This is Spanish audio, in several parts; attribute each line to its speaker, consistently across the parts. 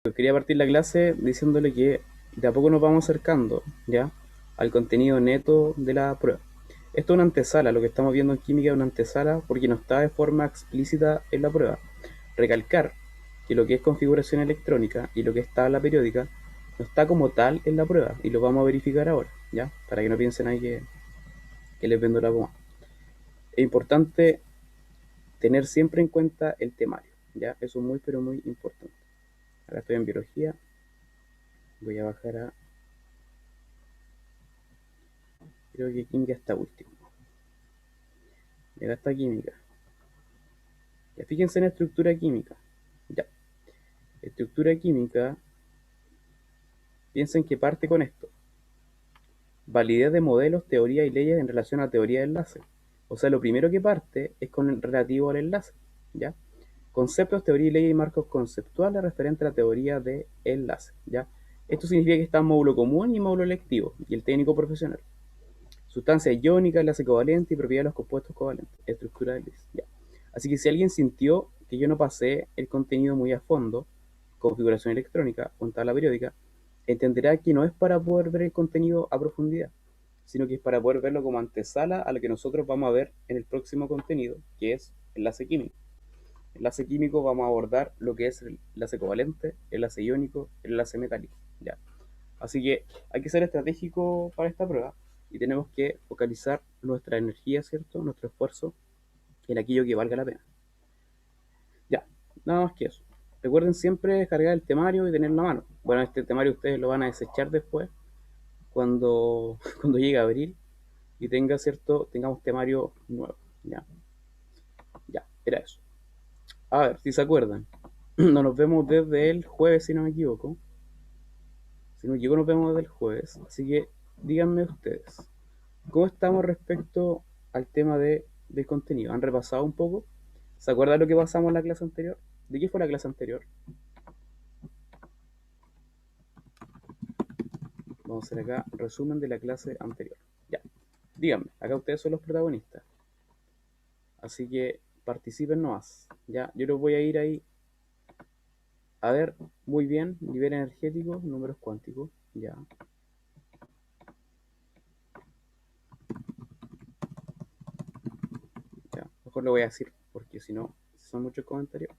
Speaker 1: Quería partir la clase diciéndole que de a poco nos vamos acercando, ¿ya? Al contenido neto de la prueba. Esto es una antesala, lo que estamos viendo en química es una antesala porque no está de forma explícita en la prueba. Recalcar que lo que es configuración electrónica y lo que es tabla periódica no está como tal en la prueba y lo vamos a verificar ahora, ¿ya? Para que no piensen ahí que les vendo la goma. Es importante tener siempre en cuenta el temario, ¿ya? Eso es muy pero muy importante. Ahora estoy en biología, voy a bajar a... Creo que química está último. Y acá está química. Ya fíjense en la estructura química. Ya. Estructura química, piensen que parte con esto. Validez de modelos, teorías y leyes en relación a teoría de enlace. O sea, lo primero que parte es con el relativo al enlace. ¿Ya? Conceptos, teoría y leyes y marcos conceptuales referentes a la teoría de enlace. ¿Ya? Esto significa que está en módulo común y módulo electivo, y el técnico profesional. Sustancia iónica, enlace covalente y propiedad de los compuestos covalentes. Estructura de Lewis. Ya. Así que si alguien sintió que yo no pasé el contenido muy a fondo, configuración electrónica o en tabla periódica, entenderá que no es para poder ver el contenido a profundidad, sino que es para poder verlo como antesala a lo que nosotros vamos a ver en el próximo contenido, que es enlace químico. Enlace químico vamos a abordar lo que es el enlace covalente, enlace iónico, el enlace metálico. Ya. Así que hay que ser estratégico para esta prueba y tenemos que focalizar nuestra energía, ¿cierto? Nuestro esfuerzo en aquello que valga la pena. Ya, nada más que eso. Recuerden siempre descargar el temario y tenerlo a mano. Bueno, este temario ustedes lo van a desechar después cuando llegue abril y tengamos temario nuevo. Ya, ya, era eso. A ver, si se acuerdan, no nos vemos desde el jueves, si no me equivoco. Si no me equivoco, nos vemos desde el jueves. Así que díganme ustedes, ¿cómo estamos respecto al tema del contenido? ¿Han repasado un poco? ¿Se acuerdan lo que pasamos en la clase anterior? ¿De qué fue la clase anterior? Vamos a hacer acá resumen de la clase anterior. Ya, díganme, acá ustedes son los protagonistas. Así que participen nomás. Ya, yo los voy a ir ahí a ver muy bien. Nivel energético, números cuánticos. Ya, ya. Mejor lo voy a decir porque si no, son muchos comentarios.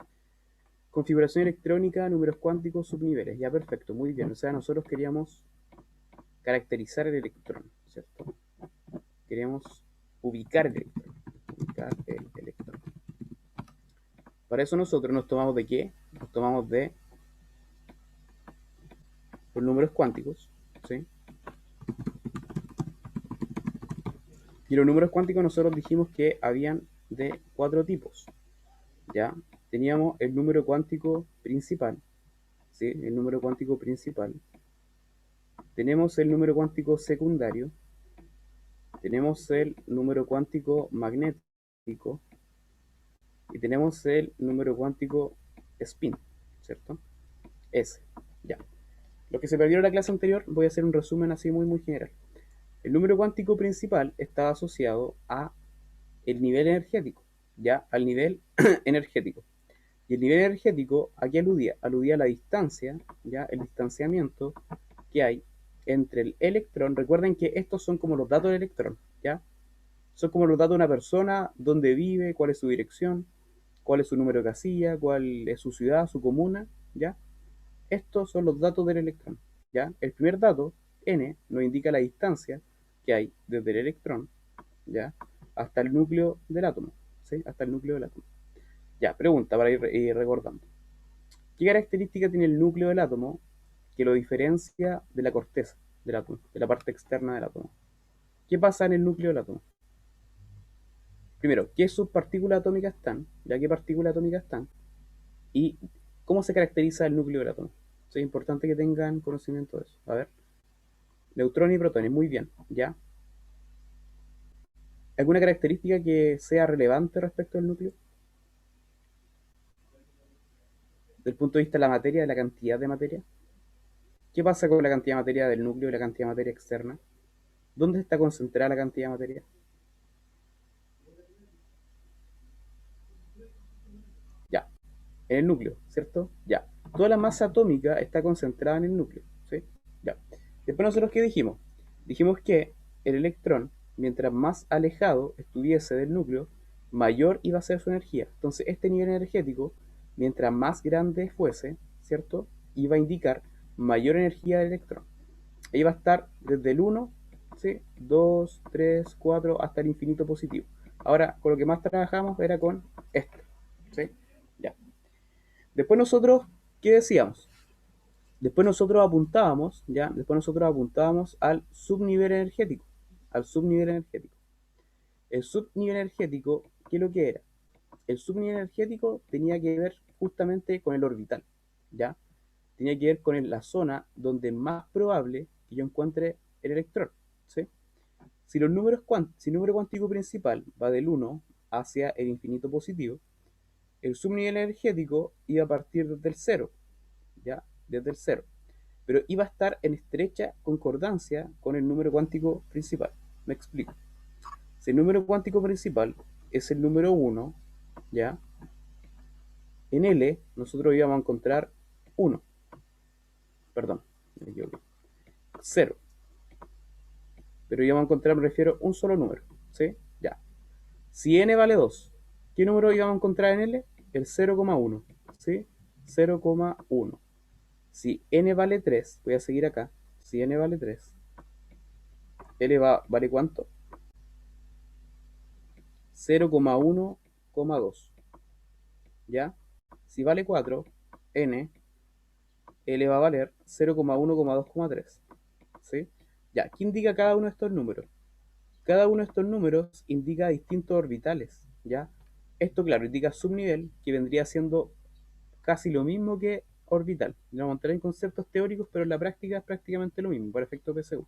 Speaker 1: Configuración electrónica, números cuánticos, subniveles. Ya, perfecto, muy bien. O sea, nosotros queríamos caracterizar el electrón, ¿cierto? Queríamos ubicar el electrón. Ubicar el electrón. Para eso nosotros nos tomamos de qué? Nos tomamos de los números cuánticos, ¿sí? Y los números cuánticos nosotros dijimos que habían de 4 tipos, ¿ya? Teníamos el número cuántico principal, ¿sí? El número cuántico principal. Tenemos el número cuántico secundario. Tenemos el número cuántico magnético. Y tenemos el número cuántico spin, ¿cierto? S, ya. Lo que se perdió en la clase anterior, voy a hacer un resumen así muy general. El número cuántico principal estaba asociado a el nivel energético, ya, al nivel energético. Y el nivel energético, ¿a qué aludía? Aludía a la distancia, ya, el distanciamiento que hay entre el electrón. Recuerden que estos son como los datos del electrón, ya. Son como los datos de una persona, dónde vive, cuál es su dirección, cuál es su número de casilla, cuál es su ciudad, su comuna, ya. Estos son los datos del electrón, ya. El primer dato, n, nos indica la distancia que hay desde el electrón, ya, hasta el núcleo del átomo, ¿sí? Hasta el núcleo del átomo. Ya, pregunta para ir recordando. ¿Qué característica tiene el núcleo del átomo que lo diferencia de la corteza del átomo, de la parte externa del átomo? ¿Qué pasa en el núcleo del átomo? Primero, ¿qué subpartículas atómicas están? ¿Ya qué partículas atómicas están? ¿Y cómo se caracteriza el núcleo del átomo? Es importante que tengan conocimiento de eso. A ver, neutrones y protones, muy bien, ¿ya? ¿Alguna característica que sea relevante respecto al núcleo? Desde el punto de vista de la materia, de la cantidad de materia. ¿Qué pasa con la cantidad de materia del núcleo y la cantidad de materia externa? ¿Dónde está concentrada la cantidad de materia? Ya, en el núcleo, ¿cierto? Ya. toda la masa atómica está concentrada en el núcleo, ¿sí? Ya. Después nosotros, ¿qué dijimos? Dijimos que el electrón, mientras más alejado estuviese del núcleo, mayor iba a ser su energía. Entonces, este nivel energético, mientras más grande fuese, ¿cierto? Iba a indicar mayor energía del electrón. Ahí va a estar desde el 1, ¿sí? 2, 3, 4, hasta el infinito positivo. Ahora, con lo que más trabajamos era con esto, ¿sí? Ya. Después nosotros, ¿qué decíamos? Después nosotros apuntábamos, ¿ya? Después nosotros apuntábamos al subnivel energético. Al subnivel energético. El subnivel energético, ¿qué es lo que era? El subnivel energético tenía que ver justamente con el orbital, ¿ya? Tenía que ver con la zona donde es más probable que yo encuentre el electrón, ¿sí? Si el número cuántico principal va del 1 hacia el infinito positivo, el subnivel energético iba a partir desde el 0, ¿ya? Desde el 0. Pero iba a estar en estrecha concordancia con el número cuántico principal. Me explico. Si el número cuántico principal es el número 1, ¿ya? En L nosotros íbamos a encontrar 1. Perdón, me equivoqué. 0. Pero íbamos a encontrar, me refiero, un solo número, ¿sí? Ya. Si n vale 2, ¿qué número íbamos a encontrar en L? El 0,1, ¿sí? 0,1. Si n vale 3, voy a seguir acá. Si n vale 3, L vale ¿cuánto? 0,1,2. ¿Ya? Si vale 4, n, L va a valer 0,1,2,3. ¿Sí? Ya, ¿qué indica cada uno de estos números? Cada uno de estos números indica distintos orbitales, ¿ya? Esto, claro, indica subnivel, que vendría siendo casi lo mismo que orbital. Lo vamos a entrar en conceptos teóricos, pero en la práctica es prácticamente lo mismo, por efecto PSU,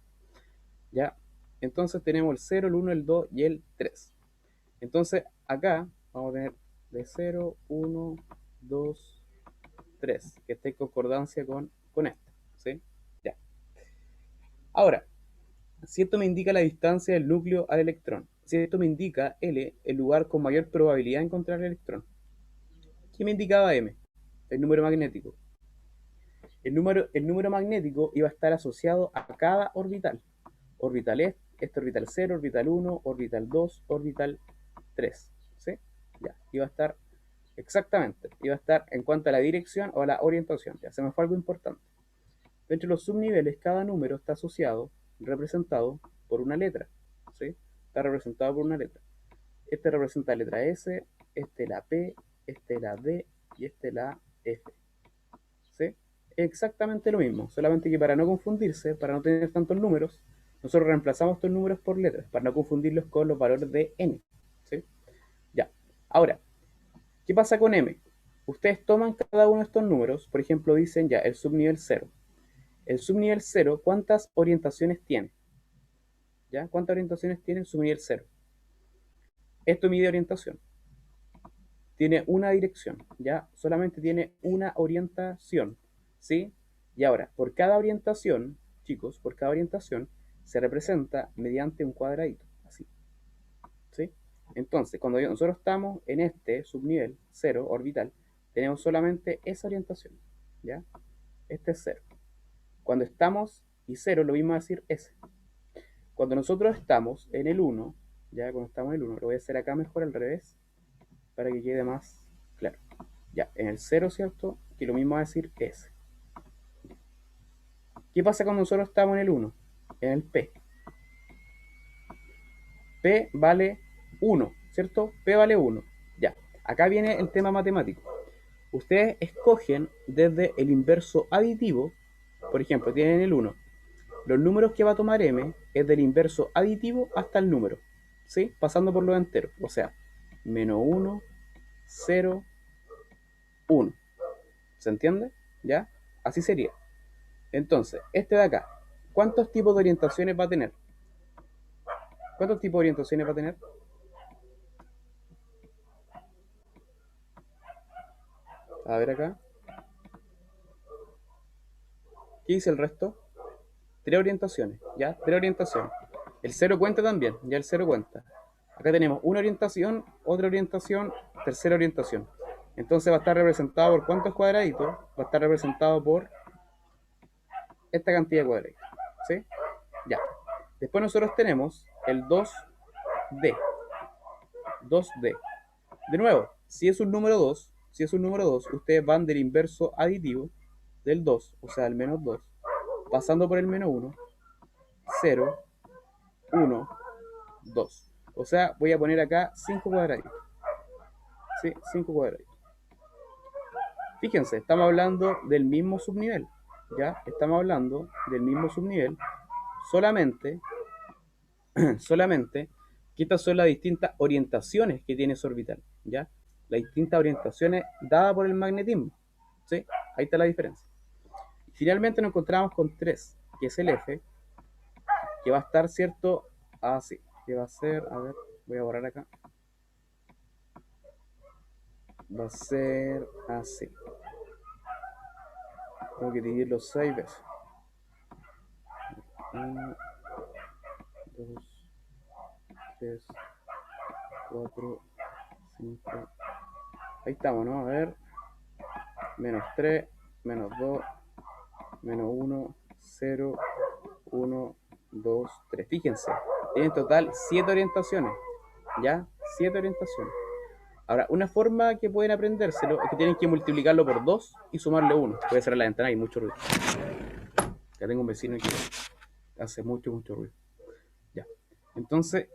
Speaker 1: ¿ya? Entonces tenemos el 0, el 1, el 2 y el 3. Entonces, acá vamos a tener de 0, 1, 2, 3, que esté en concordancia con esto, ¿sí? Ya. Ahora, si esto me indica la distancia del núcleo al electrón, si esto me indica L, el lugar con mayor probabilidad de encontrar el electrón, ¿qué me indicaba M? El número magnético. El número magnético iba a estar asociado a cada orbital. Orbital este orbital 0, orbital 1, orbital 2, orbital 3. ¿Sí? Ya, iba a estar exactamente, iba a estar en cuanto a la dirección o a la orientación. Ya se me fue algo importante. Dentro de los subniveles, cada número está asociado, representado por una letra. ¿Sí? Está representado por una letra. Este representa la letra S, este la P, este la D y este la F. ¿Sí? Exactamente lo mismo, solamente que para no confundirse, para no tener tantos números, nosotros reemplazamos estos números por letras, para no confundirlos con los valores de n. ¿Sí? Ya. Ahora, ¿qué pasa con m? Ustedes toman cada uno de estos números, por ejemplo, dicen ya el subnivel 0. El subnivel 0, ¿cuántas orientaciones tiene? ¿Ya? ¿Cuántas orientaciones tiene el subnivel 0? Esto mide orientación. Tiene una dirección, ¿ya? Solamente tiene una orientación, ¿sí? Y ahora, por cada orientación, chicos, por cada orientación se representa mediante un cuadradito, así, ¿sí? Entonces, cuando nosotros estamos en este subnivel 0 orbital, tenemos solamente esa orientación, ¿ya? Este es 0. Cuando estamos, y 0 lo mismo decir S. Cuando nosotros estamos en el 1, ya cuando estamos en el 1, lo voy a hacer acá mejor al revés, para que quede más claro. Ya, en el 0, ¿cierto? Que lo mismo va a decir S. ¿Qué pasa cuando nosotros estamos en el 1? En el P. P vale 1, ¿cierto? P vale 1. Ya, acá viene el tema matemático. Ustedes escogen desde el inverso aditivo, por ejemplo, tienen el 1. Los números que va a tomar M es del inverso aditivo hasta el número, ¿sí? Pasando por los enteros, o sea, menos 1, 0, 1. ¿Se entiende? ¿Ya? Así sería. Entonces, este de acá, ¿cuántos tipos de orientaciones va a tener? ¿Cuántos tipos de orientaciones va a tener? A ver acá. ¿Qué dice el resto? Tres orientaciones, ¿ya? Tres orientaciones. El cero cuenta también, ya el cero cuenta. Acá tenemos una orientación, otra orientación, tercera orientación. Entonces va a estar representado por ¿cuántos cuadraditos? Va a estar representado por esta cantidad de cuadraditos. ¿Sí? Ya. Después nosotros tenemos el 2D. 2D. De nuevo, si es un número 2, ustedes van del inverso aditivo del 2, o sea, el menos 2, pasando por el menos 1, 0, 1, 2. O sea, voy a poner acá 5 cuadraditos. ¿Sí? 5 cuadraditos. Fíjense, estamos hablando del mismo subnivel. ¿Ya? Estamos hablando del mismo subnivel. Solamente, solamente que estas son las distintas orientaciones que tiene ese orbital. ¿Ya? Las distintas orientaciones dadas por el magnetismo. ¿Sí? Ahí está la diferencia. Y finalmente nos encontramos con 3, que es el F, que va a estar, ¿cierto? Así. Que va a ser, a ver, voy a borrar acá. Va a ser así. Tengo que dividirlo 6 veces. 1, 2, 3, 4, 5. Ahí estamos, ¿no? A ver. Menos 3, menos 2, menos 1, 0, 1, 2, 3. Fíjense, tiene en total 7 orientaciones. ¿Ya? 7 orientaciones. Ahora, una forma que pueden aprendérselo es que tienen que multiplicarlo por 2 y sumarle 1. Puede ser la ventana, hay mucho ruido. Ya tengo un vecino que hace mucho, mucho ruido. Ya. Entonces,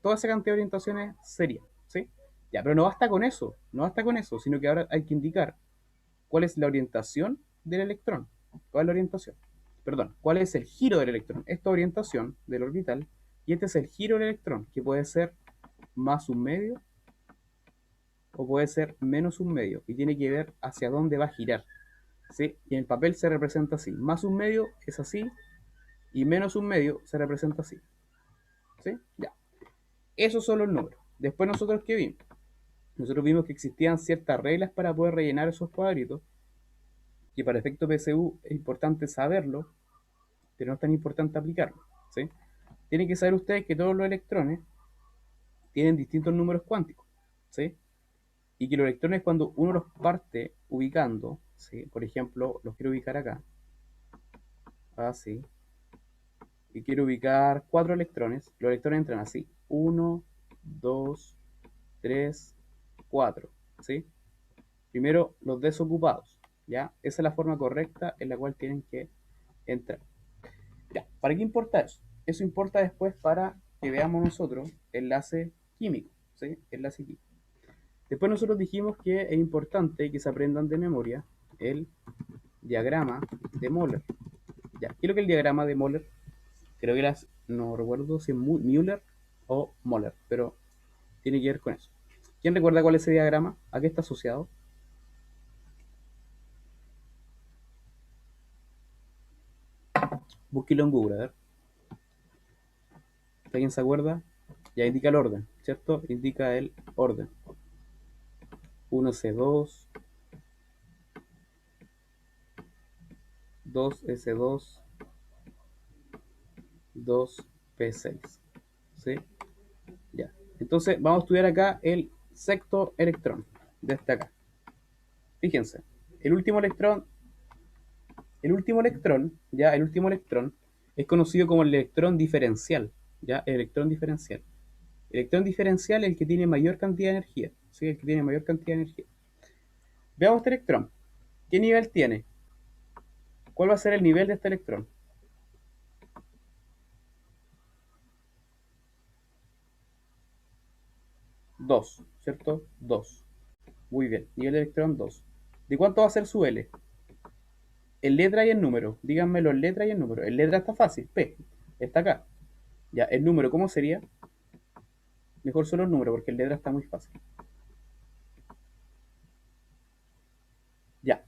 Speaker 1: toda esa cantidad de orientaciones sería, ¿sí? Ya, pero no basta con eso, sino que ahora hay que indicar cuál es la orientación del electrón. ¿Cuál es la orientación? Perdón, ¿cuál es el giro del electrón? Esta orientación del orbital, y este es el giro del electrón, que puede ser más un medio o puede ser menos un medio, y tiene que ver hacia dónde va a girar. ¿Sí? Y en el papel se representa así. Más un medio es así, y menos un medio se representa así. ¿Sí? Ya. Esos son los números. Después nosotros, ¿qué vimos? Nosotros vimos que existían ciertas reglas para poder rellenar esos cuadritos, que para efecto PSU es importante saberlo, pero no es tan importante aplicarlo. ¿Sí? Tienen que saber ustedes que todos los electrones tienen distintos números cuánticos. ¿Sí? Y que los electrones, cuando uno los parte ubicando, ¿sí? Por ejemplo, los quiero ubicar acá, así, y quiero ubicar 4 electrones, los electrones entran así: 1, 2, 3, 4. ¿Sí? Primero, los desocupados. ¿Ya? Esa es la forma correcta en la cual tienen que entrar. ¿Ya? ¿Para qué importa eso? Eso importa después para que veamos nosotros enlace químico. ¿Sí? Enlace químico. Después nosotros dijimos que es importante que se aprendan de memoria el diagrama de Moller. ¿Ya? ¿Qué es lo que es el diagrama de Moller? Creo que no recuerdo si es Müller o Moller, pero tiene que ver con eso. ¿Quién recuerda cuál es ese diagrama? ¿A qué está asociado? Búsquelo en Google, a ver. ¿Alguien se acuerda? Ya indica el orden, ¿cierto? Indica el orden. 1C2, 2S2, 2P6. ¿Sí? Ya. Entonces vamos a estudiar acá el sexto electrón de este acá. Fíjense, el último electrón es conocido como el electrón diferencial, ya, el electrón diferencial. El electrón diferencial es el que tiene mayor cantidad de energía, ¿sí? El que tiene mayor cantidad de energía. Veamos este electrón. ¿Qué nivel tiene? ¿Cuál va a ser el nivel de este electrón? 2, ¿cierto? 2. Muy bien, nivel de electrón 2. ¿De cuánto va a ser su L? En letra y en número. Díganmelo en letra y en número. En letra está fácil, P. Está acá. Ya, el número, ¿cómo sería? Mejor solo el número, porque en letra está muy fácil. Ya.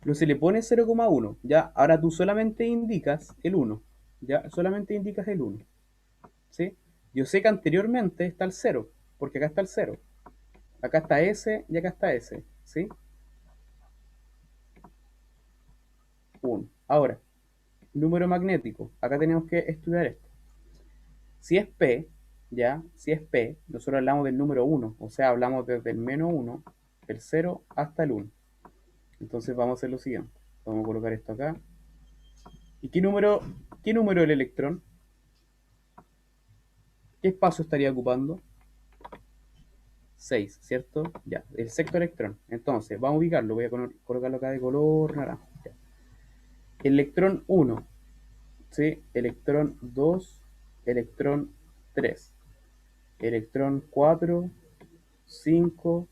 Speaker 1: Pero se le pone 0,1. Ya, ahora tú solamente indicas el 1. Ya, solamente indicas el 1. ¿Sí? Yo sé que anteriormente está el 0, porque acá está el 0. Acá está S y acá está S. ¿Sí? 1. Ahora, número magnético. Acá tenemos que estudiar esto. Si es P, ya, si es P, nosotros hablamos del número 1, o sea, hablamos desde el menos 1 el 0 hasta el 1. Entonces vamos a hacer lo siguiente. Vamos a colocar esto acá. ¿Y qué número el electrón? ¿Qué espacio estaría ocupando? 6, ¿cierto? Ya, el sexto electrón. Entonces, vamos a ubicarlo. Voy a colocarlo acá de color naranja. Ya. Electrón 1, ¿sí? Electrón 2, electrón 3, electrón 4, 5,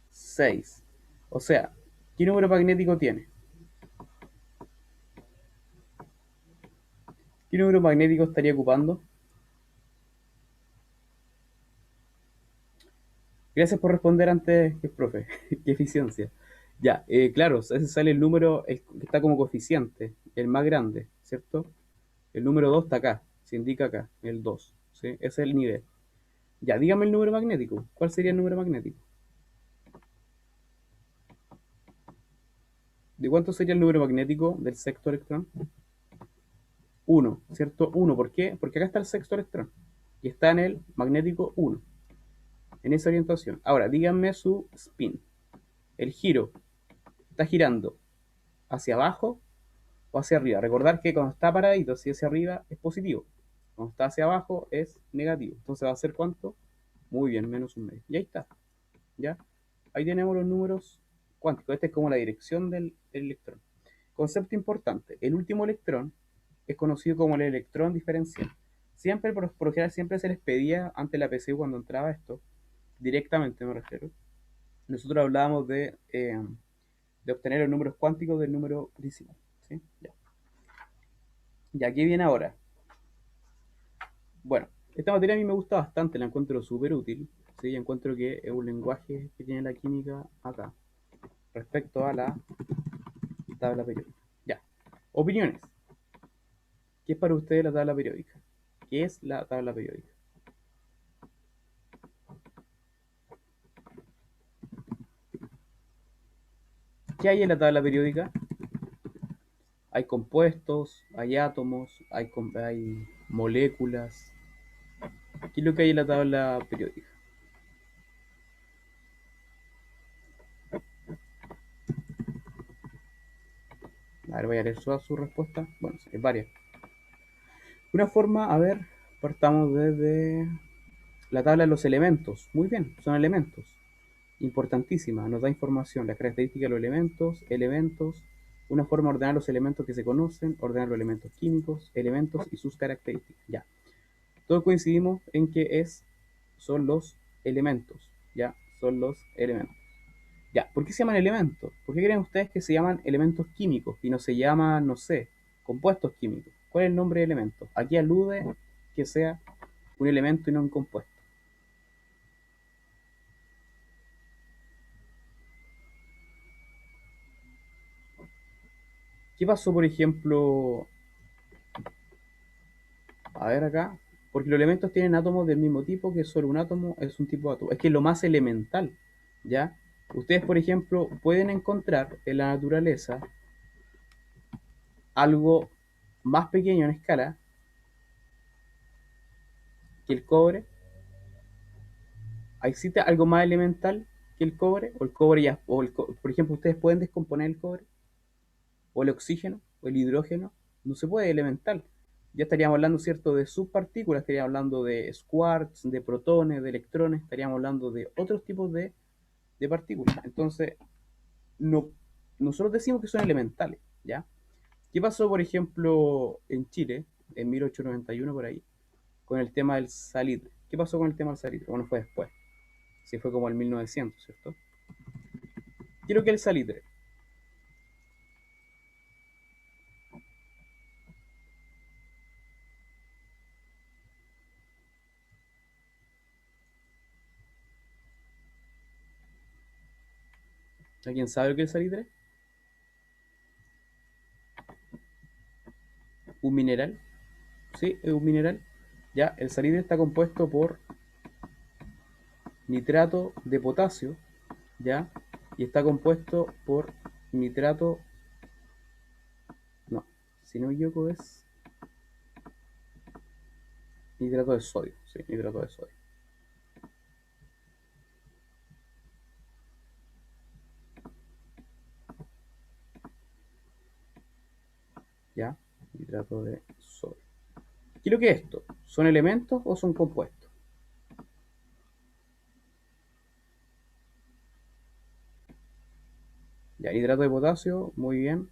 Speaker 1: 6. O sea, ¿qué número magnético tiene? ¿Qué número magnético estaría ocupando? Gracias por responder antes que el profe. Qué eficiencia. Ya, claro, ese sale el número que está como coeficiente, el más grande, ¿cierto? El número 2 está acá, se indica acá, el 2, ¿sí? Ese es el nivel. Ya, dígame el número magnético. ¿Cuál sería el número magnético? ¿De cuánto sería el número magnético del sexto electrón? Uno, ¿cierto? Uno. ¿Por qué? Porque acá está el sexto electrón y está en el magnético 1, en esa orientación. Ahora, díganme su spin. El giro está girando hacia abajo o hacia arriba. Recordar que cuando está paradito, si hacia arriba es positivo. Cuando está hacia abajo es negativo. Entonces va a ser ¿cuánto? Muy bien, menos un medio. Y ahí está. ¿Ya? Ahí tenemos los números cuánticos. Esta es como la dirección del electrón. Concepto importante. El último electrón es conocido como el electrón diferencial. Siempre, por lo general, siempre se les pedía ante la PCU cuando entraba esto, directamente me refiero. Nosotros hablábamos de obtener los números cuánticos del número principal. ¿Sí? Ya. Y aquí viene ahora. Bueno, esta materia a mí me gusta bastante, la encuentro súper útil. ¿Sí? Encuentro que es un lenguaje que tiene la química acá, respecto a la tabla periódica. Ya. Opiniones. ¿Qué es para ustedes la tabla periódica? ¿Qué es la tabla periódica? ¿Qué hay en la tabla periódica? Hay compuestos, hay átomos, hay moléculas. ¿Qué es lo que hay en la tabla periódica? A ver, voy a leer su respuesta. Bueno, hay varias. Una forma, a ver, partamos desde la tabla de los elementos. Muy bien, son elementos. Importantísima, nos da información, las características de los elementos, una forma de ordenar los elementos que se conocen, ordenar los elementos químicos, elementos y sus características. Ya. Todos coincidimos en que son los elementos. Ya, son los elementos. Ya, ¿por qué se llaman elementos? ¿Por qué creen ustedes que se llaman elementos químicos y no se llaman, no sé, compuestos químicos? ¿Cuál es el nombre de elemento? Aquí alude que sea un elemento y no un compuesto. ¿Qué pasó, por ejemplo, a ver acá? Porque los elementos tienen átomos del mismo tipo, que solo un átomo es un tipo de átomo. Es que es lo más elemental, ¿ya? Ustedes, por ejemplo, pueden encontrar en la naturaleza algo más pequeño en escala que el cobre. ¿Existe algo más elemental que el cobre? O el cobre ya, por ejemplo, ustedes pueden descomponer el cobre, o el oxígeno, o el hidrógeno. No se puede elemental. Ya estaríamos hablando, ¿cierto?, de subpartículas, estaríamos hablando de quarks, de protones, de electrones, estaríamos hablando de otros tipos de partículas. Entonces, no, nosotros decimos que son elementales, ¿ya? ¿Qué pasó, por ejemplo, en Chile, en 1891 por ahí, con el tema del salitre? ¿Qué pasó con el tema del salitre? Bueno, fue después. Sí, fue como el 1900, ¿cierto? Quiero que el salitre. ¿Alguien sabe lo que es el salitre? Un mineral. Sí, es un mineral. Ya, el salitre está compuesto por nitrato de potasio, ya, y está compuesto por nitrato, no, si no me equivoco es nitrato de sodio, sí, nitrato de sodio. ¿ya? Nitrato de sodio. ¿Qué es lo que es esto? ¿Son elementos o son compuestos? Ya, hidrato de potasio, muy bien.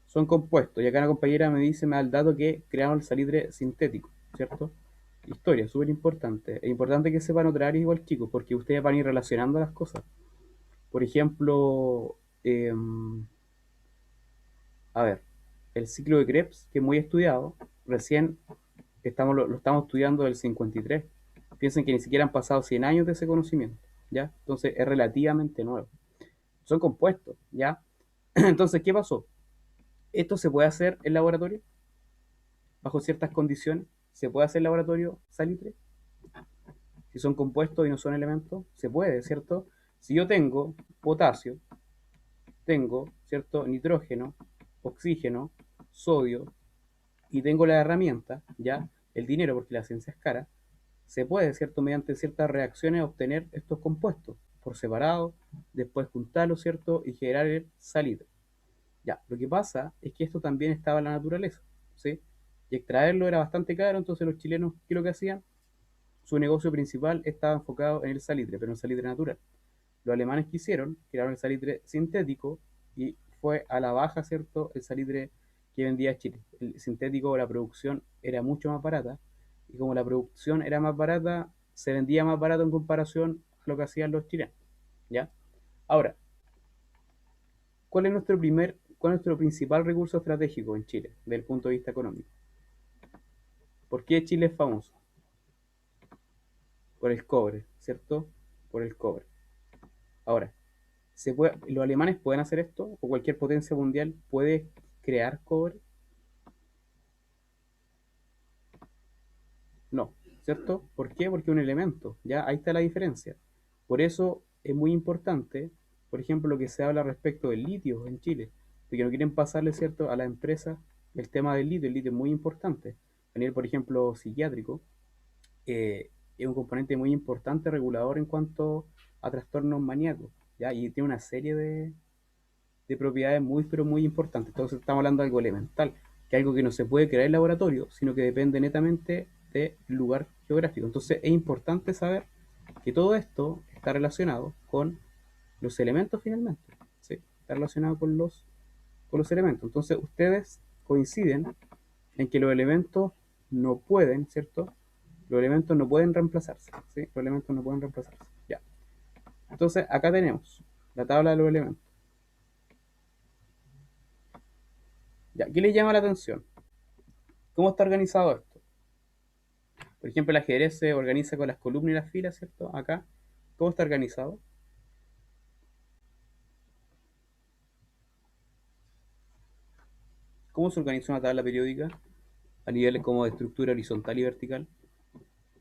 Speaker 1: Son compuestos. Y acá una compañera me da el dato que crearon el salitre sintético, ¿cierto? Historia, súper importante. Es importante que sepan otra área igual, chicos, porque ustedes van a ir relacionando las cosas. Por ejemplo, a ver, el ciclo de Krebs, que es muy estudiado, recién lo estamos estudiando del 53. Piensen que ni siquiera han pasado 100 años de ese conocimiento, ¿ya? Entonces es relativamente nuevo. Son compuestos, ¿ya? Entonces, ¿qué pasó? Esto se puede hacer en laboratorio, bajo ciertas condiciones. Se puede hacer en laboratorio salitre. Si son compuestos y no son elementos, se puede, ¿cierto? Si yo tengo potasio, tengo, ¿cierto? Nitrógeno, oxígeno, sodio, y tengo la herramienta, ya, el dinero, porque la ciencia es cara, se puede, ¿cierto? Mediante ciertas reacciones obtener estos compuestos por separado, después juntarlos, ¿cierto? Y generar el salitre. Ya, lo que pasa es que esto también estaba en la naturaleza, ¿sí? Y extraerlo era bastante caro, entonces los chilenos, ¿qué es lo que hacían? Su negocio principal estaba enfocado en el salitre, pero en el salitre natural. Los alemanes quisieron, crearon el salitre sintético y fue a la baja, ¿cierto? El salitre que vendía Chile. El sintético, la producción era mucho más barata y como la producción era más barata, se vendía más barato en comparación a lo que hacían los chilenos, ¿ya? Ahora, cuál es nuestro principal recurso estratégico en Chile, desde el punto de vista económico? ¿Por qué Chile es famoso? Por el cobre, ¿cierto? Por el cobre. Ahora, ¿los alemanes pueden hacer esto? ¿O cualquier potencia mundial puede crear cobre? No, ¿cierto? ¿Por qué? Porque es un elemento, ¿ya? Ahí está la diferencia. Por eso es muy importante, por ejemplo, lo que se habla respecto del litio en Chile, de que no quieren pasarle, ¿cierto?, a la empresa el tema del litio. El litio es muy importante. A nivel, por ejemplo, psiquiátrico, es un componente muy importante regulador en cuanto a trastornos maníacos, ¿ya? Y tiene una serie de propiedades muy, pero muy importantes. Entonces estamos hablando de algo elemental, que es algo que no se puede crear en laboratorio, sino que depende netamente del lugar geográfico. Entonces es importante saber que todo esto está relacionado con los elementos finalmente, ¿sí? Está relacionado con los elementos. Entonces ustedes coinciden en que los elementos no pueden, ¿cierto? Los elementos no pueden reemplazarse, ¿sí? Los elementos no pueden reemplazarse. Ya. Entonces acá tenemos la tabla de los elementos. Ya, ¿qué les llama la atención? ¿Cómo está organizado esto? Por ejemplo, el ajedrez se organiza con las columnas y las filas, ¿cierto? Acá, ¿cómo está organizado? ¿Cómo se organiza una tabla periódica a nivel como de estructura horizontal y vertical?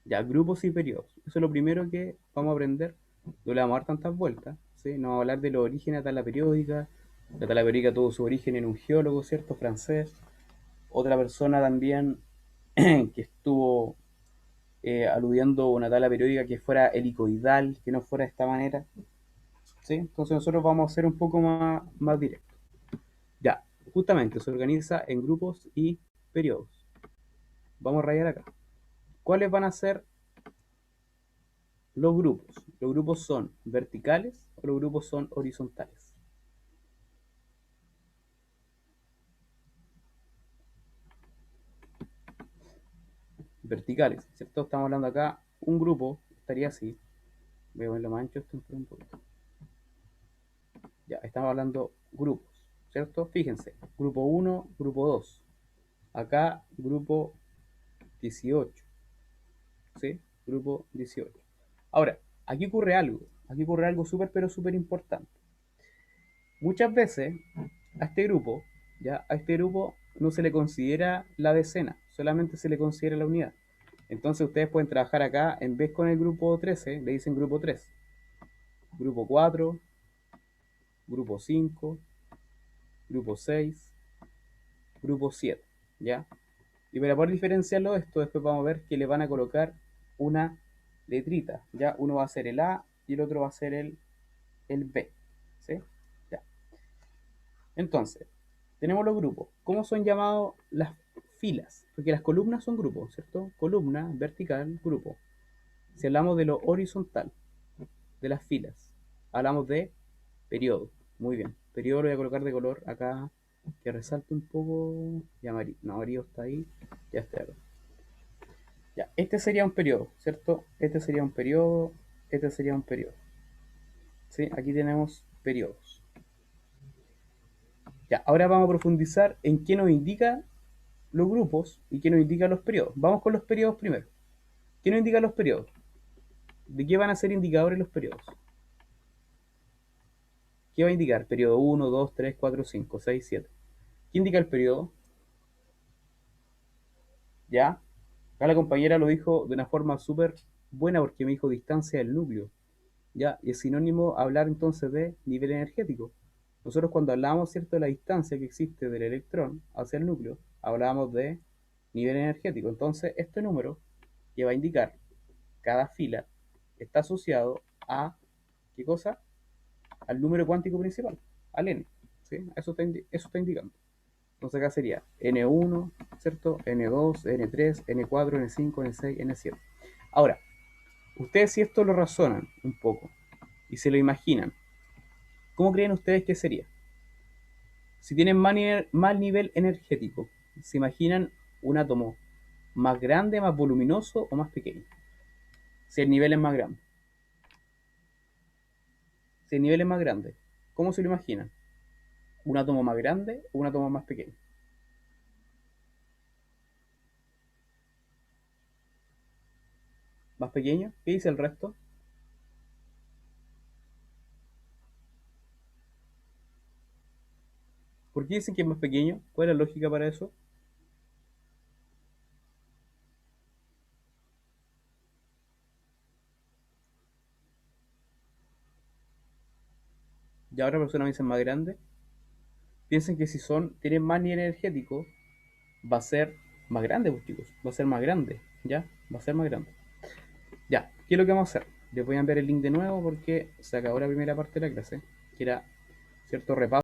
Speaker 1: Ya, grupos y periodos. Eso es lo primero que vamos a aprender. No le vamos a dar tantas vueltas, ¿sí? No vamos a hablar de los orígenes de la tabla periódica. La tabla periódica tuvo su origen en un geólogo, ¿cierto? Francés. Otra persona también que estuvo aludiendo a una tabla periódica que fuera helicoidal, que no fuera de esta manera, ¿sí? Entonces nosotros vamos a ser un poco más directos. Ya, justamente se organiza en grupos y periodos. Vamos a rayar acá. ¿Cuáles van a ser los grupos? ¿Los grupos son verticales o los grupos son horizontales? Verticales, ¿cierto? Estamos hablando acá, un grupo estaría así. Voy a ponerlo más ancho esto un poquito. Ya, estamos hablando grupos, ¿cierto? Fíjense, grupo 1, grupo 2. Acá, grupo 18, ¿sí? Grupo 18. Ahora, aquí ocurre algo súper, pero súper importante. Muchas veces a este grupo, ya, a este grupo no se le considera la decena, solamente se le considera la unidad. Entonces ustedes pueden trabajar acá, en vez con el grupo 13, le dicen grupo 3, grupo 4, grupo 5, grupo 6, grupo 7, ¿ya? Y para poder diferenciarlo esto, después vamos a ver que le van a colocar una letrita, ¿ya? Uno va a ser el A y el otro va a ser el B, ¿sí? Ya. Entonces, tenemos los grupos. ¿Cómo son llamados las filas? Porque las columnas son grupos, ¿cierto? Columna, vertical, grupo. Si hablamos de lo horizontal, de las filas, hablamos de periodo. Muy bien. Periodo lo voy a colocar de color acá, que resalte un poco. Y amarillo. No, amarillo está ahí. Ya está acá. Ya, este sería un periodo, ¿cierto? Este sería un periodo. Este sería un periodo. ¿Sí? Aquí tenemos periodos. Ya, ahora vamos a profundizar en qué nos indica los grupos y qué nos indica los periodos. Vamos con los periodos primero. ¿Qué nos indican los periodos? ¿De qué van a ser indicadores los periodos? ¿Qué va a indicar? Periodo 1, 2, 3, 4, 5, 6, 7. ¿Qué indica el periodo? ¿Ya? Acá la compañera lo dijo de una forma súper buena porque me dijo distancia del núcleo. ¿Ya? Y es sinónimo hablar entonces de nivel energético. Nosotros cuando hablamos, ¿cierto?, de la distancia que existe del electrón hacia el núcleo, hablamos de nivel energético. Entonces, este número que va a indicar cada fila está asociado a, ¿qué cosa? Al número cuántico principal, al n. ¿Sí? Eso está indicando. Entonces acá sería N1, ¿cierto? N2, N3, N4, N5, N6, N7. Ahora, ustedes si esto lo razonan un poco y se lo imaginan, ¿cómo creen ustedes que sería? Si tienen mal nivel energético, ¿se imaginan un átomo más grande, más voluminoso o más pequeño? Si el nivel es más grande. Si el nivel es más grande, ¿cómo se lo imaginan? ¿Un átomo más grande o un átomo más pequeño? ¿Más pequeño? ¿Qué dice el resto? ¿Por qué dicen que es más pequeño? ¿Cuál es la lógica para eso? Y ahora personas me dicen más grande. Piensen que si tienen más nivel energético, va a ser más grande, pues chicos. Va a ser más grande, ¿ya? Va a ser más grande. Ya, ¿qué es lo que vamos a hacer? Les voy a enviar el link de nuevo porque se acabó la primera parte de la clase, que era cierto repaso